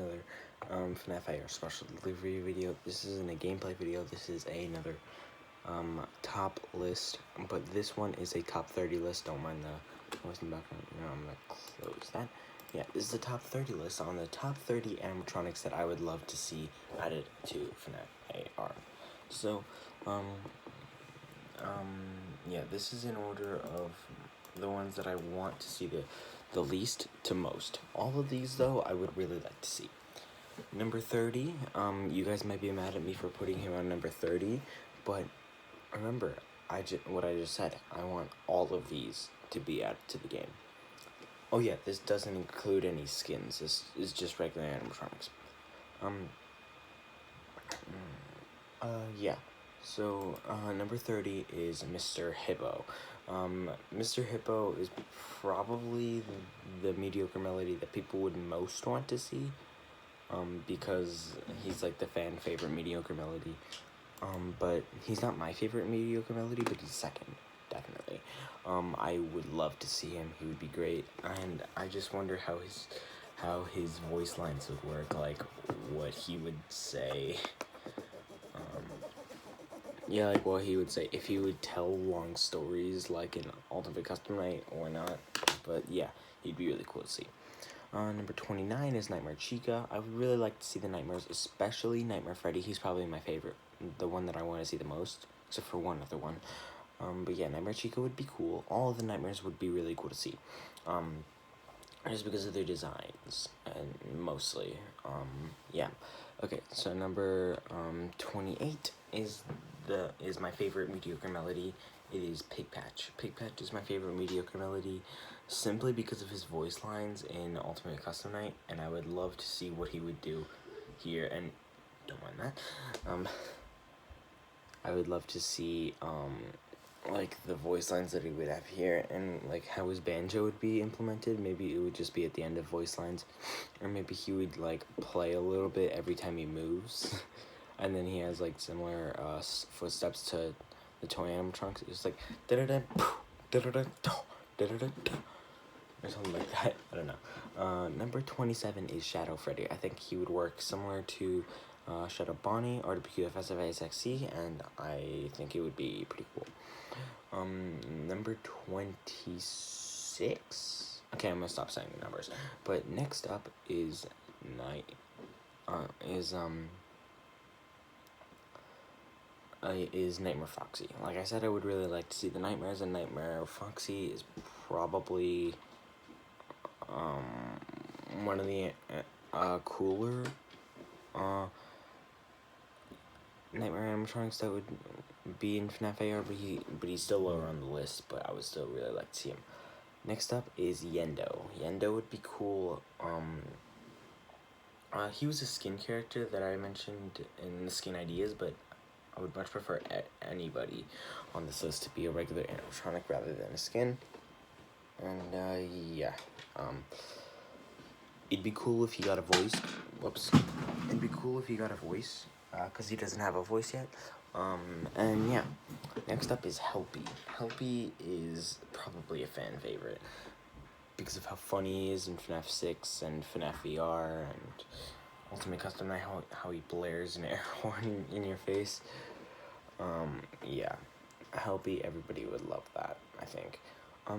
another FNaF AR special delivery video. This isn't a gameplay video, this is another top list, but this one is a top 30 list. Don't mind the noise in the background. I'm gonna close that. Yeah, this is the top 30 list on the top 30 animatronics that I would love to see added to FNaF AR. So, yeah, this is in order of the ones that I want to see the least to most. All of these, though, I would really like to see. Number 30, you guys might be mad at me for putting him on number 30, but remember, what I just said, I want all of these to be added to the game. Oh yeah, this doesn't include any skins, this is just regular animatronics. Yeah, so, number 30 is Mr. Hippo. Mr. Hippo is probably the mediocre melody that people would most want to see, because he's like the fan favorite mediocre melody. But he's not my favorite mediocre melody, but he's second, definitely. I would love to see him, he would be great, and I just wonder how his voice lines would work, like what he would say. Yeah, like what he would say, if he would tell long stories like in Ultimate Custom Night or not, but yeah, he'd be really cool to see. Number 29 is Nightmare Chica. I would really like to see the Nightmares, especially Nightmare Freddy. He's probably my favorite, the one that I want to see the most, except for one other one. But yeah, Nightmare Chica would be cool. All of the Nightmares would be really cool to see. Just because of their designs, and mostly, yeah. Okay, so number 28 is my favorite mediocre melody. It is Pig Patch. Pig Patch is my favorite mediocre melody, simply because of his voice lines in Ultimate Custom Night, and I would love to see what he would do here, and don't mind that. I would love to see, like, the voice lines that he would have here, and, like, how his banjo would be implemented. Maybe it would just be at the end of voice lines, or maybe he would, like, play a little bit every time he moves, and then he has, like, similar, footsteps to the toy animatronics. It's like, da-da-da, da-da-da, da-da-da, or something like that. I don't know. Number 27 is Shadow Freddy. I think he would work similar to Shadow Bonnie or the PQFS and I think it would be pretty cool. Number 26. Okay, I'm gonna stop saying the numbers. But next up is Nightmare Foxy. Like I said, I would really like to see the Nightmares, and Nightmare Foxy is probably one of the cooler Nightmare animatronics that would be in FNaF AR, but he's still lower on the list, but I would still really like to see him. Next up is Yendo. Yendo would be cool. He was a skin character that I mentioned in the skin ideas, but I would much prefer anybody on this list to be a regular animatronic rather than a skin. And yeah, it'd be cool if he got a voice. Whoops. It'd be cool if he got a voice, because he doesn't have a voice yet. And yeah, next up is Helpy. Helpy is probably a fan favorite because of how funny he is in FNAF 6 and FNAF VR and Ultimate Custom Night, how he blares an air horn in your face. Yeah, Helpy, everybody would love that, I think.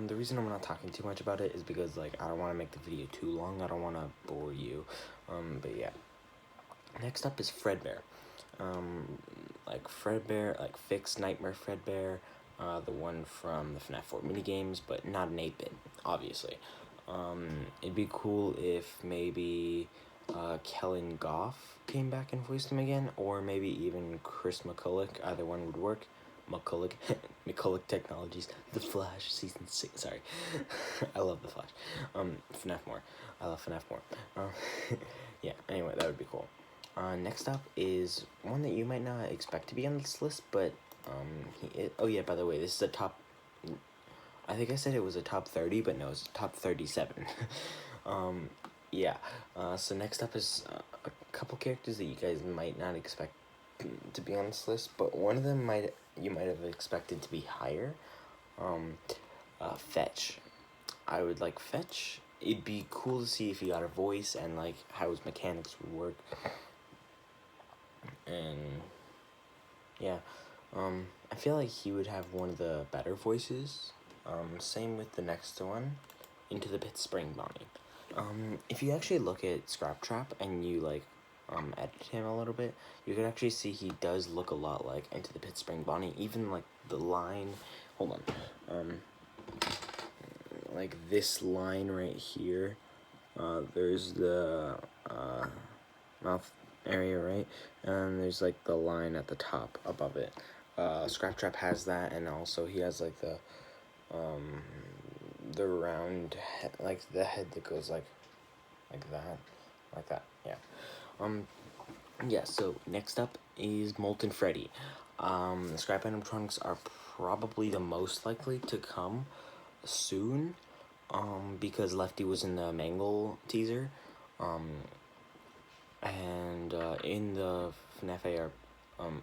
The reason I'm not talking too much about it is because, like, I don't want to make the video too long. I don't want to bore you. But yeah. Next up is Fredbear. Like Fredbear, like Fixed Nightmare Fredbear, the one from the FNAF 4 minigames, but not an 8-bit, obviously. It'd be cool if maybe Kellen Goff came back and voiced him again, or maybe even Chris McCulloch. Either one would work. McCulloch Technologies, The Flash, Season 6, sorry. I love The Flash. FNAF more. I love FNAF more. Yeah, anyway, that would be cool. Next up is one that you might not expect to be on this list, but, oh yeah, by the way, this is a top, I think I said it was a top 30, but no, it's a top 37. Yeah, so next up is a couple characters that you guys might not expect to be on this list, but one of them you might have expected to be higher. Fetch. I would like Fetch it'd be cool to see if he got a voice and like how his mechanics would work. And yeah, I feel like he would have one of the better voices. Same with the next one, Into the Pit Spring Bonnie. If you actually look at Scraptrap and you like edit him a little bit, you can actually see he does look a lot like Into the Pit Spring Bonnie. Even like the line, hold on, like this line right here. There's the mouth area, right? And there's like the line at the top above it. Scraptrap has that, and also he has like the round head, like the head that goes like that, yeah. Yeah, so next up is Molten Freddy. The Scrap Animatronics are probably the most likely to come soon, because Lefty was in the Mangle teaser, and in the FNaF AR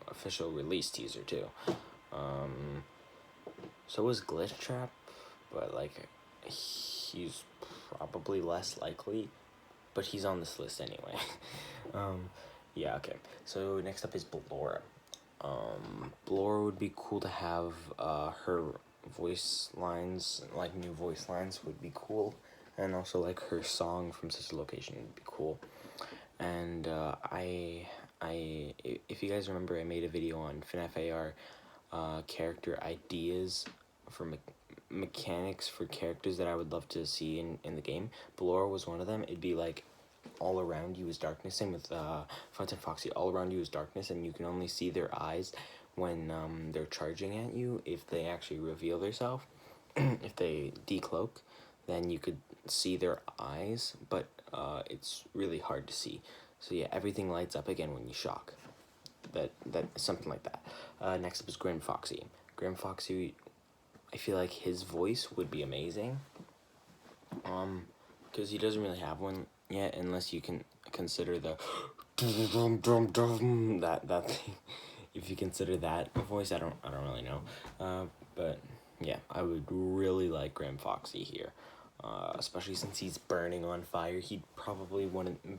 official release teaser too. So was Glitch Trap, but like he's probably less likely, but he's on this list anyway. Yeah, okay. So next up is Blora. Blora would be cool to have her voice lines, like new voice lines would be cool, and also like her song from Such a Location would be cool. And if you guys remember, I made a video on FNaF AR character ideas for mechanics for characters that I would love to see in the game. Blora was one of them. It'd be like all around you is darkness. Same with Funt and Foxy. All around you is darkness, and you can only see their eyes when they're charging at you. If they actually reveal themselves, if they decloak, then you could see their eyes, but it's really hard to see. So yeah, everything lights up again when you shock. That something like that. Next up is Grim Foxy. Grim Foxy, I feel like his voice would be amazing. Because he doesn't really have one yet, unless you can consider the that thing. If you consider that a voice, I don't really know. But yeah, I would really like Grim Foxy here. Especially since he's burning on fire, he'd probably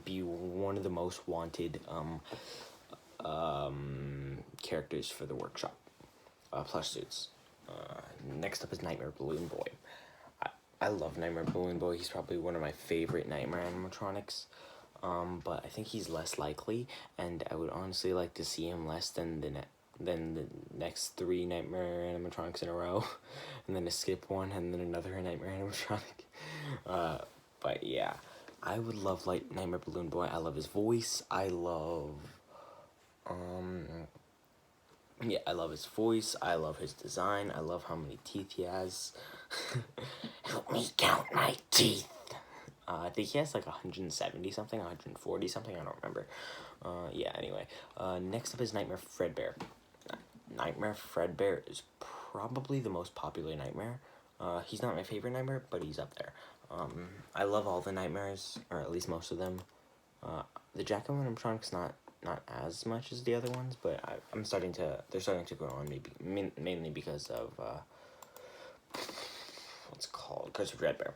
be one of the most wanted characters for the workshop plush suits. Next up is Nightmare Balloon Boy. I love Nightmare Balloon Boy. He's probably one of my favorite Nightmare animatronics. But I think he's less likely, and I would honestly like to see him less than the next 3 Nightmare animatronics in a row, and then a skip one, and then another Nightmare animatronic. But yeah, I would love like Nightmare Balloon Boy. I love his voice. I love his voice. I love his design. I love how many teeth he has. Help me count my teeth. I think he has like 170 something, 140 something, I don't remember. Yeah, anyway. Next up is Nightmare Fredbear. Nightmare Fredbear is probably the most popular Nightmare. He's not my favorite Nightmare, but he's up there. I love all the Nightmares, or at least most of them. The Jack-O-Lantern's not as much as the other ones, but they're starting to grow on me, mainly because of, what's it called? Curse of Dreadbear.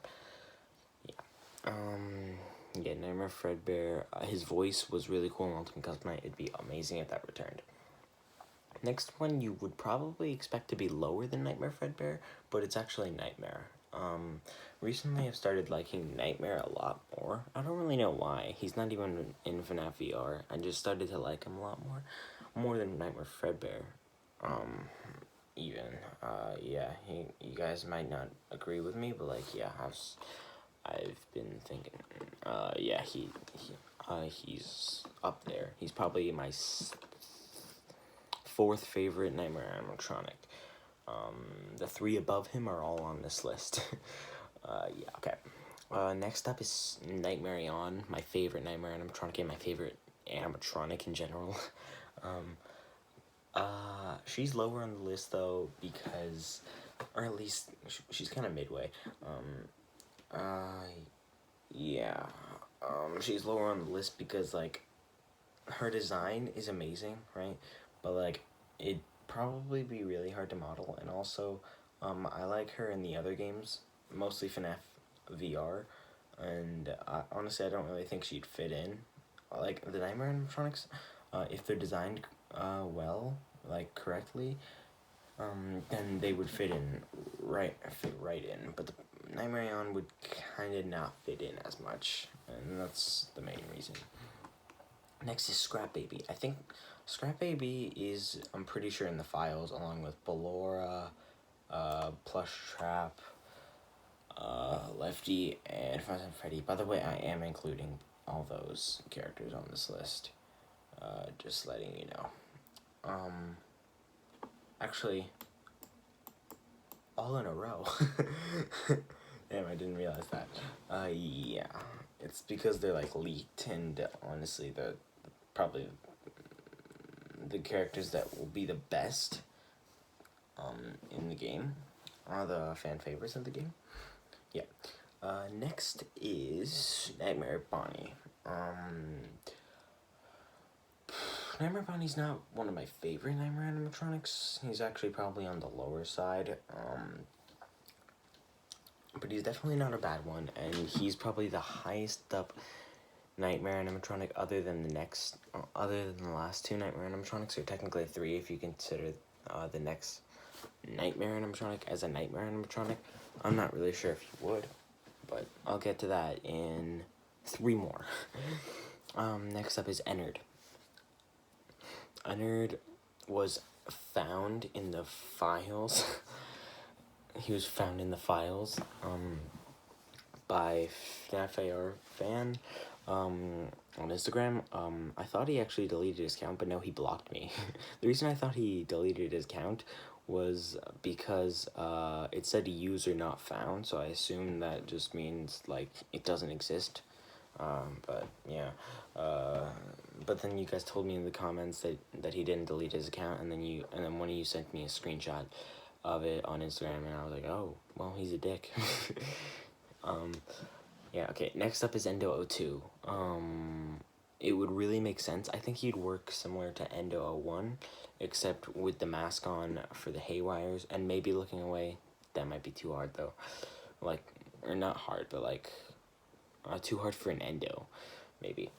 Yeah, Nightmare Fredbear, his voice was really cool in Ultimate Custom Night. It'd be amazing if that returned. Next one you would probably expect to be lower than Nightmare Fredbear, but it's actually Nightmare. Recently I've started liking Nightmare a lot more. I don't really know why. He's not even in FNaF VR. I just started to like him a lot more than Nightmare Fredbear. Yeah, you guys might not agree with me, but like, yeah, I've been thinking, yeah, he's up there. He's probably my 4th favorite Nightmare animatronic. The 3 above him are all on this list. Yeah, okay. Next up is Nightmare On, my favorite Nightmare animatronic and my favorite animatronic in general. She's lower on the list though because, or at least she's kind of midway. Yeah. She's lower on the list because like her design is amazing, right? But like it'd probably be really hard to model, and also I like her in the other games, mostly FNaF VR. and honestly, I don't really think she'd fit in. Like the Nightmare animatronics, if they're designed well, like correctly, then they would fit right in. But the Nightmare on would kind of not fit in as much, and that's the main reason. Next is Scrap Baby. I think Scrap Baby is, I'm pretty sure, in the files along with Ballora, Plush Trap, Lefty, and Five Nights at Freddy. By the way, I am including all those characters on this list. Just letting you know. Actually, all in a row. Damn, I didn't realize that. Yeah, it's because they're like leaked, and honestly, probably the characters that will be the best in the game are the fan favorites of the game. Yeah. Next is Nightmare Bonnie. Nightmare Bonnie's not one of my favorite Nightmare animatronics. He's actually probably on the lower side. But he's definitely not a bad one, and he's probably the highest up Nightmare animatronic other than the last two Nightmare animatronics, or technically three if you consider the next Nightmare animatronic as a Nightmare animatronic. I'm not really sure if you would, but I'll get to that in 3 more. Next up is Ennard. Ennard was found in the files. He was found in the files by FNaF AR fan on Instagram. I thought he actually deleted his account, but no, he blocked me. The reason I thought he deleted his account was because it said user not found, so I assume that just means like it doesn't exist. But yeah, but then you guys told me in the comments that he didn't delete his account, and then one of you sent me a screenshot of it on Instagram, and I was like, oh, well, he's a dick. Yeah, okay, next up is Endo02. It would really make sense. I think he'd work similar to Endo01, except with the mask on for the haywires, and maybe looking away. That might be too hard, though. Like, or not hard, but like, too hard for an Endo, maybe.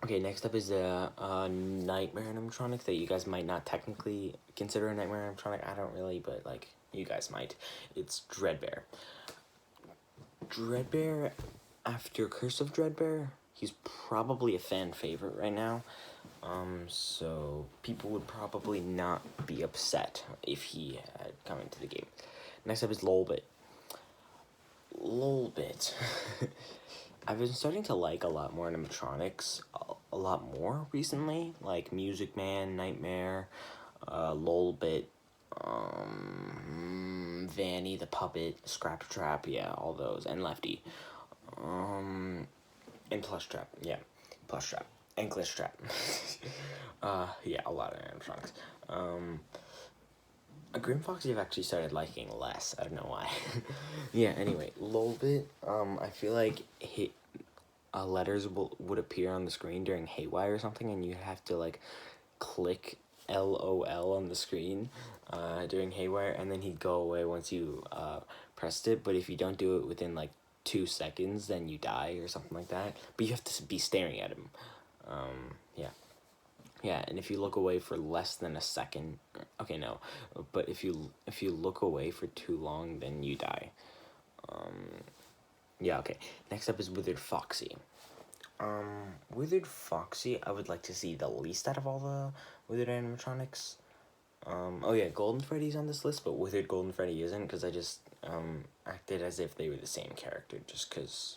Okay, next up is the Nightmare animatronic that you guys might not technically consider a Nightmare animatronic. I don't really, but like, you guys might. It's Dreadbear. Dreadbear, after Curse of Dreadbear, he's probably a fan favorite right now. So people would probably not be upset if he had come into the game. Next up is Lolbit. Lolbit. I've been starting to like a lot more animatronics, a lot more recently, like Music Man, Nightmare, Lolbit, Vanny the Puppet, Scrap Trap, yeah, all those, and Lefty, and Plush Trap, yeah, Plush Trap, and Glitch Trap, yeah, a lot of animatronics. Grim Foxy I've actually started liking less. I don't know why. Yeah, anyway, Lolbit, I feel like letters would appear on the screen during Haywire or something, and you have to, like, click LOL on the screen during Haywire, and then he'd go away once you pressed it, but if you don't do it within, like, 2 seconds, then you die or something like that. But you have to be staring at him. Yeah. Yeah, and if you look away for less than a second, okay, no, but if you look away for too long, then you die. Yeah, okay. Next up is Withered Foxy. Withered Foxy, I would like to see the least out of all the Withered animatronics. Oh yeah, Golden Freddy's on this list, but Withered Golden Freddy isn't, because I just acted as if they were the same character, just because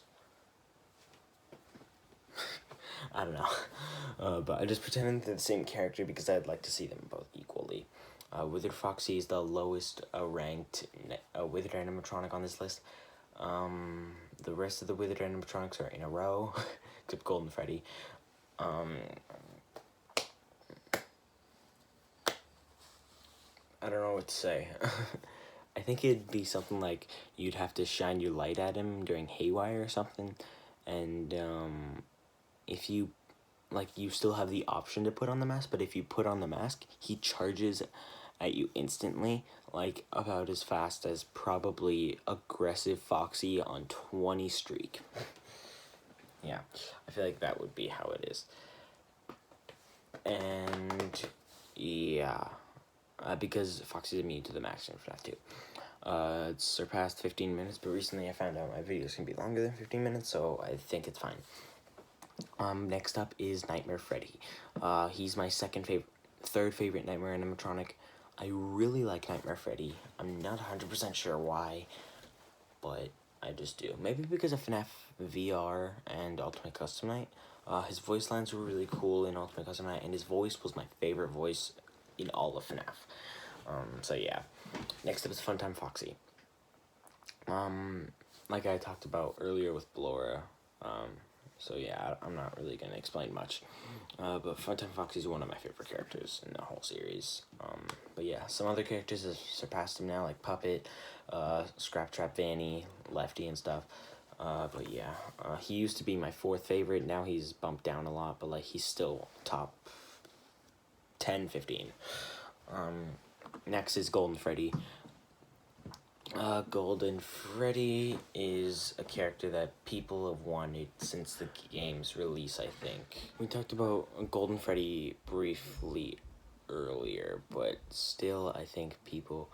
I don't know. But I just pretended they're the same character because I'd like to see them both equally. Withered Foxy is the lowest ranked Withered animatronic on this list. The rest of the Withered animatronics are in a row, except Golden Freddy. I don't know what to say. I think it'd be something like you'd have to shine your light at him during Haywire or something, and if you, like, you still have the option to put on the mask, but if you put on the mask, he charges at you instantly, like about as fast as probably aggressive Foxy on 20 streak. Yeah, I feel like that would be how it is. And yeah, because Foxy's immune to the maximum for that too. It's surpassed 15 minutes, but recently I found out my videos can be longer than 15 minutes, so I think it's fine. Next up is Nightmare Freddy. He's my third favorite Nightmare animatronic. I really like Nightmare Freddy. I'm not 100% sure why, but I just do. Maybe because of FNaF VR and Ultimate Custom Night. His voice lines were really cool in Ultimate Custom Night, and his voice was my favorite voice in all of FNaF. So yeah. Next up is Funtime Foxy. Like I talked about earlier with Blora, so yeah, I'm not really going to explain much. But Funtime Foxy is one of my favorite characters in the whole series. But yeah, some other characters have surpassed him now, like Puppet, Scrap Trap Vanny, Lefty, and stuff. But yeah, he used to be my fourth favorite. Now he's bumped down a lot, but like he's still top 10, 15. Next is Golden Freddy. Golden Freddy is a character that people have wanted since the game's release, I think. We talked about Golden Freddy briefly earlier, but still I think people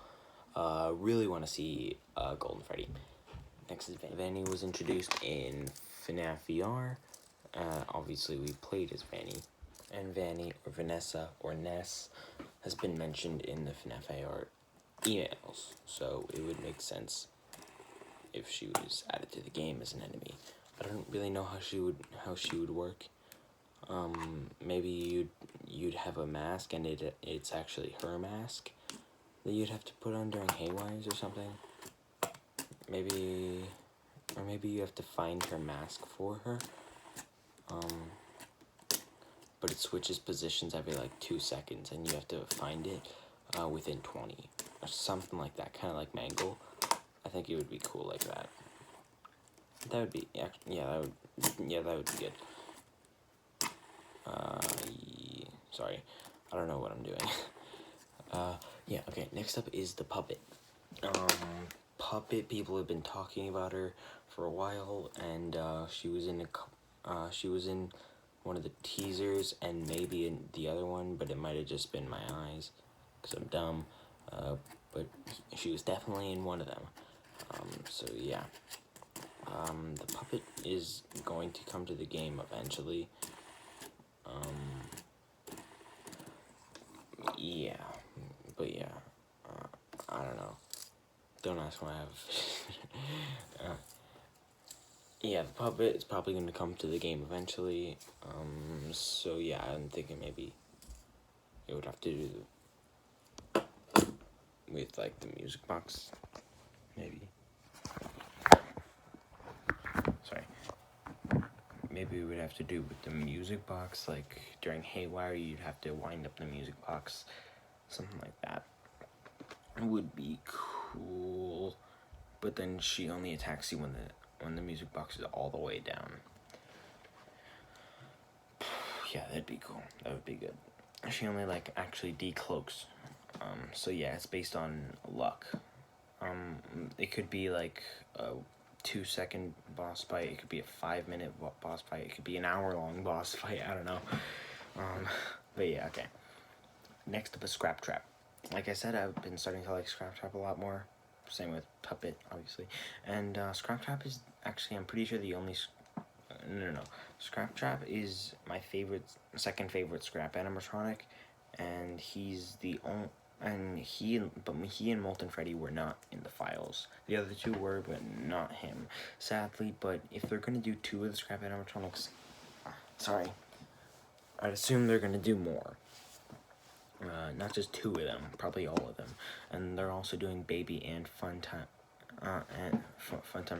really want to see Golden Freddy. Next is Vanny. Vanny was introduced in FNaF AR. Obviously we played as Vanny. And Vanny, or Vanessa, or Ness, has been mentioned in the FNaF AR emails, so it would make sense if she was added to the game as an enemy. I don't really know how she would work. Maybe you'd have a mask and it's actually her mask that you'd have to put on during Haywires or something. Maybe you have to find her mask for her. But it switches positions every like 2 seconds, and you have to find it within 20 or something like that, kind of like Mangle. I think it would be cool like that. That would be that would be good. Sorry, I don't know what I'm doing. Yeah, okay. Next up is the Puppet. Puppet, people have been talking about her for a while, and she was in one of the teasers and maybe in the other one, but it might have just been my eyes because I'm dumb. But she was definitely in one of them. So yeah. The Puppet is going to come to the game eventually. Yeah. But yeah. I don't know. Don't ask why I have... yeah, the Puppet is probably going to come to the game eventually. So yeah, I'm thinking maybe it would have to do with like the music box, maybe. Sorry. Maybe it would have to do with the music box, like during Haywire you'd have to wind up the music box, something like that. It would be cool, but then she only attacks you when the music box is all the way down. Yeah, that'd be cool. That would be good. She only like actually decloaks. So yeah, it's based on luck. It could be like a 2-second boss fight. It could be a 5-minute boss fight. It could be an hour-long boss fight. I don't know. But yeah, okay. Next up is Scrap Trap. Like I said, I've been starting to like Scrap Trap a lot more. Same with Puppet, obviously. And Scrap Trap is actually, I'm pretty sure the only... No. Scrap Trap is my second favorite Scrap animatronic, and he's the only... And he and Molten Freddy were not in the files. The other two were, but not him. Sadly, but if they're gonna do 2 of the Scrap animatronics, sorry, I'd assume they're gonna do more. Not just 2 of them, probably all of them. And they're also doing Baby and Funtime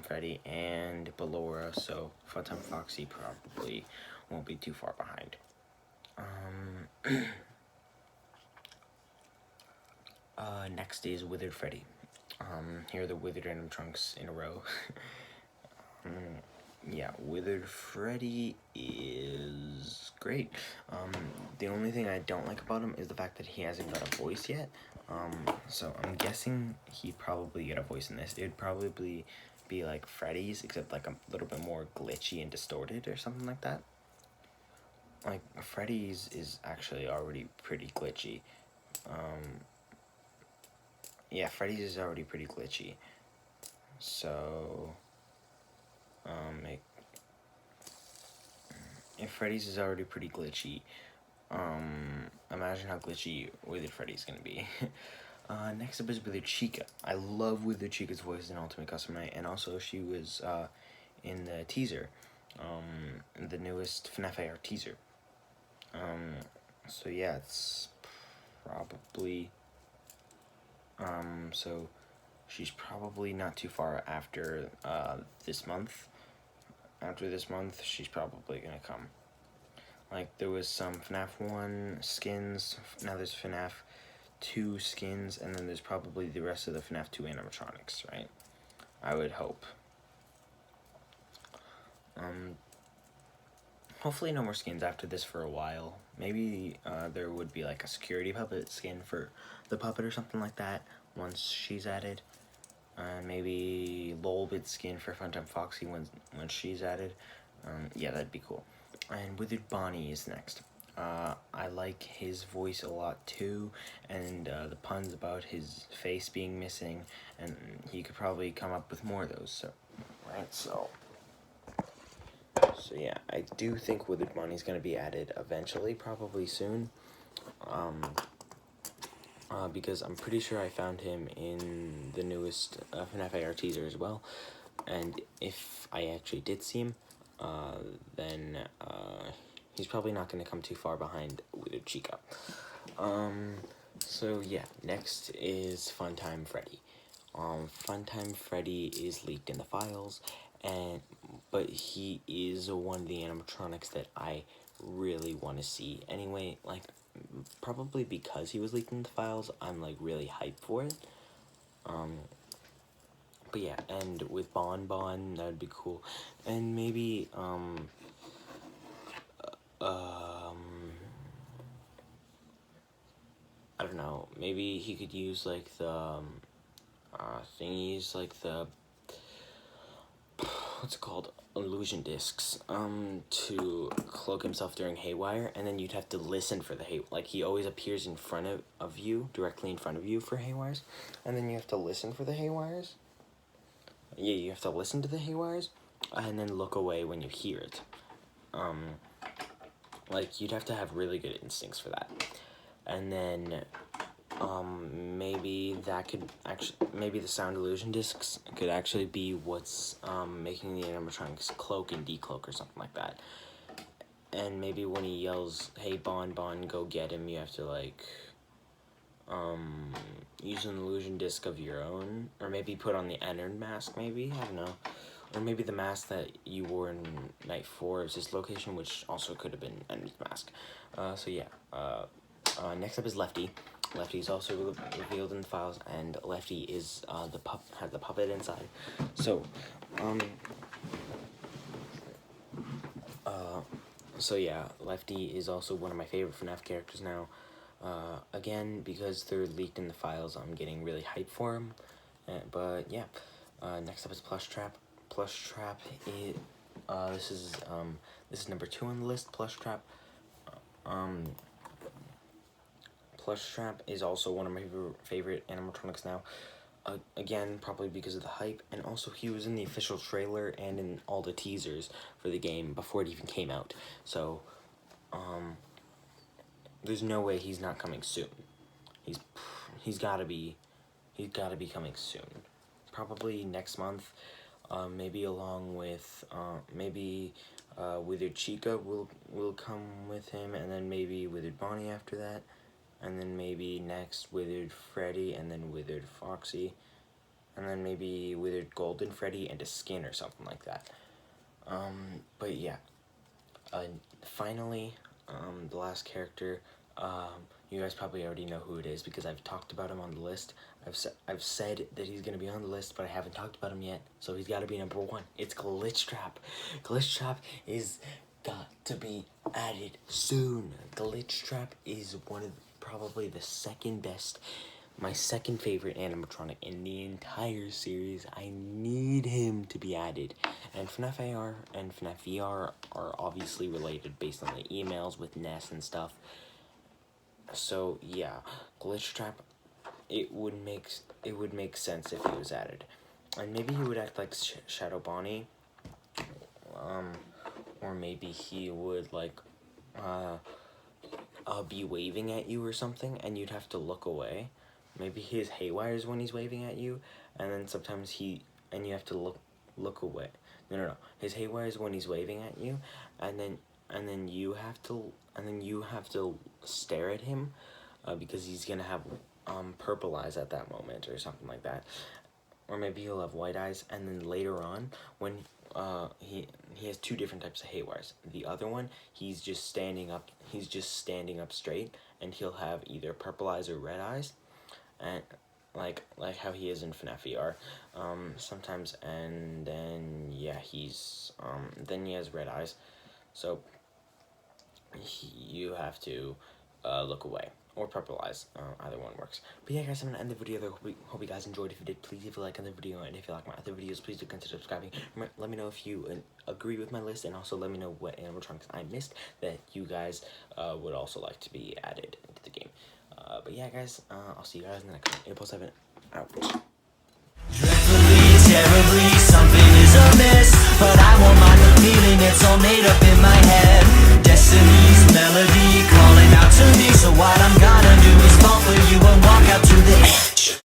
Freddy and Ballora, so Funtime Foxy probably won't be too far behind. Next is Withered Freddy. Here are the Withered animatronics in a row. yeah, Withered Freddy is great. The only thing I don't like about him is the fact that he hasn't got a voice yet. So I'm guessing he'd probably get a voice in this. It'd probably be like Freddy's, except like a little bit more glitchy and distorted or something like that. Like, Freddy's is actually already pretty glitchy. Yeah, Freddy's is already pretty glitchy. So, if Freddy's is already pretty glitchy, imagine how glitchy Withered Freddy's gonna be. Next up is Withered Chica. I love Withered Chica's voice in Ultimate Custom Night, and also she was in the teaser, the newest FNaF AR teaser. So yeah, it's probably, so she's probably not too far after this month. After this month, she's probably gonna come. Like, there was some FNaF 1 skins, now there's FNaF 2 skins, and then there's probably the rest of the FNaF 2 animatronics, right? I would hope. Hopefully no more skins after this for a while. Maybe there would be like a security puppet skin for the puppet or something like that once she's added. Maybe Lolbit skin for Funtime Foxy when she's added. Yeah, that'd be cool. And Withered Bonnie is next. I like his voice a lot too, and the puns about his face being missing, and he could probably come up with more of those. So, right, so yeah, I do think Withered Bonnie's gonna be added eventually, probably soon. Because I'm pretty sure I found him in the newest FNaF AR teaser as well, and if I actually did see him, then he's probably not going to come too far behind Withered Chica. So yeah, next is Funtime Freddy. Funtime Freddy is leaked in the files, but he is one of the animatronics that I really want to see. Anyway, like, probably because he was leaked in the files, I'm like really hyped for it. But yeah, and with Bon Bon, that would be cool. And maybe I don't know, maybe he could use like the thingies, like the, what's it called, illusion discs, to cloak himself during Haywire, and then you'd have to listen for the like, he always appears in front of you, directly in front of you for Haywires, and then you have to listen for the Haywires. Yeah, you have to listen to the Haywires, and then look away when you hear it. Like, you'd have to have really good instincts for that. And then, maybe that could actually, maybe the sound illusion discs could actually be what's, making the animatronics cloak and decloak or something like that. And maybe when he yells, "Hey, Bon Bon, go get him," you have to, like, use an illusion disc of your own, or maybe put on the Ennard mask, maybe, I don't know. Or maybe the mask that you wore in Night 4 is this location, which also could have been Ennard's mask. So yeah, next up is Lefty. Lefty is also revealed in the files, and Lefty is has the puppet inside. So, so yeah, Lefty is also one of my favorite FNaF characters now. Again, because they're leaked in the files, I'm getting really hyped for him. But yeah, next up is Plush Trap. Plush Trap is this is number 2 on the list. Plush Trap. Plush Trap is also one of my favorite animatronics now. Again, probably because of the hype, and also he was in the official trailer and in all the teasers for the game before it even came out. So, there's no way he's not coming soon. He's gotta be coming soon. Probably next month. Maybe along with Withered Chica will come with him, and then maybe Withered Bonnie after that, and then maybe next Withered Freddy, and then Withered Foxy, and then maybe Withered Golden Freddy and a skin or something like that. But yeah, finally, the last character, You guys probably already know who it is because I've talked about him on the list. I've said that he's gonna be on the list, but I haven't talked about him yet. So he's got to be number 1. It's Glitchtrap. Glitchtrap is got to be added soon. Glitchtrap is one of probably the second best, my second favorite animatronic in the entire series. I need him to be added. And FNaF AR and FNaF VR are obviously related based on the emails with Ness and stuff. So yeah, Glitchtrap, it would make sense if he was added, and maybe he would act like Shadow Bonnie, or maybe he would like be waving at you or something, and you'd have to look away. Maybe his haywires when he's waving at you, and then sometimes you have to look away. No. His haywires when he's waving at you, and then you have to stare at him, because he's gonna have purple eyes at that moment or something like that, or maybe he'll have white eyes. And then later on, when he has 2 different types of haywires. The other one, he's just standing up straight, and he'll have either purple eyes or red eyes, and like how he is in FNaF AR sometimes. And then yeah, then he has red eyes, so you have to look away, or purple eyes. Either one works. But yeah, guys, I'm gonna end the video there. Hope you guys enjoyed. If you did, please leave a like on the video, and if you like my other videos, please do consider subscribing. Let me know if you agree with my list, and also let me know what animatronics I missed that you guys would also like to be added into the game. But yeah, guys, I'll see you guys in the next one. 8+7 out.